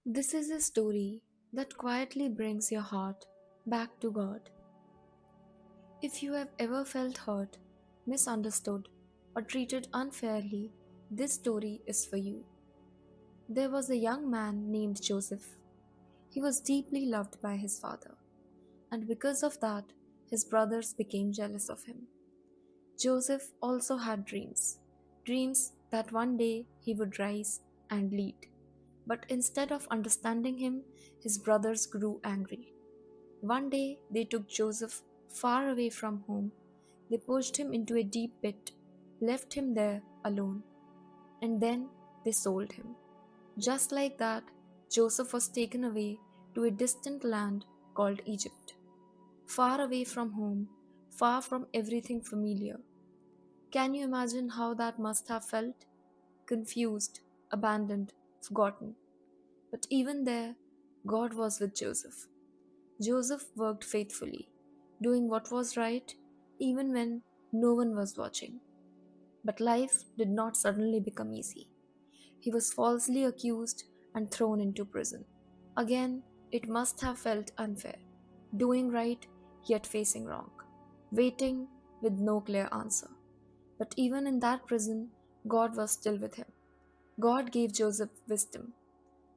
This is a story that quietly brings your heart back to God. If you have ever felt hurt, misunderstood, or treated unfairly, this story is for you. There was a young man named Joseph. He was deeply loved by his father, and because of that, his brothers became jealous of him. Joseph also had dreams that one day he would rise and lead. But instead of understanding him, his brothers grew angry. One day they took Joseph far away from home. They pushed him into a deep pit, left him there alone, and then they sold him. Just like that, Joseph was taken away to a distant land called Egypt, far away from home, far from everything familiar. Can you imagine how that must have felt? Confused, abandoned, forgotten. But even there, God was with Joseph. Joseph worked faithfully, doing what was right even when no one was watching. But life did not suddenly become easy. He was falsely accused and thrown into prison. Again, it must have felt unfair, doing right yet facing wrong, waiting with no clear answer. But even in that prison, God was still with him. God gave Joseph wisdom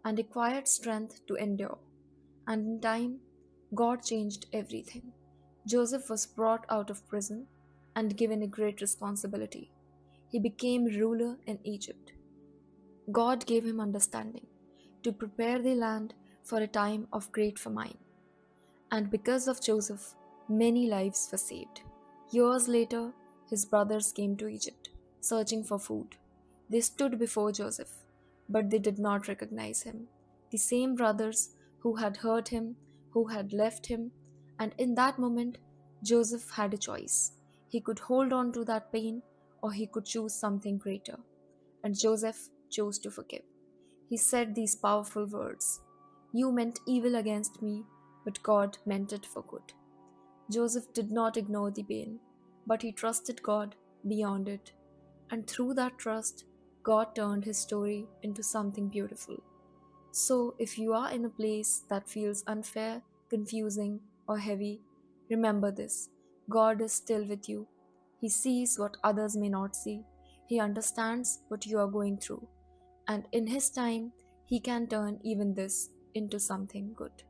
and a quiet strength to endure. And in time, God changed everything. Joseph was brought out of prison and given a great responsibility. He became ruler in Egypt. God gave him understanding to prepare the land for a time of great famine. And because of Joseph, many lives were saved. Years later, his brothers came to Egypt, searching for food. They stood before Joseph, but they did not recognize him. The same brothers who had hurt him, who had left him, and in that moment, Joseph had a choice. He could hold on to that pain, or he could choose something greater. And Joseph chose to forgive. He said these powerful words: "You meant evil against me, but God meant it for good." Joseph did not ignore the pain, but he trusted God beyond it. And through that trust, God turned his story into something beautiful. So, if you are in a place that feels unfair, confusing, or heavy, remember this: God is still with you. He sees what others may not see, He understands what you are going through, and in His time, He can turn even this into something good.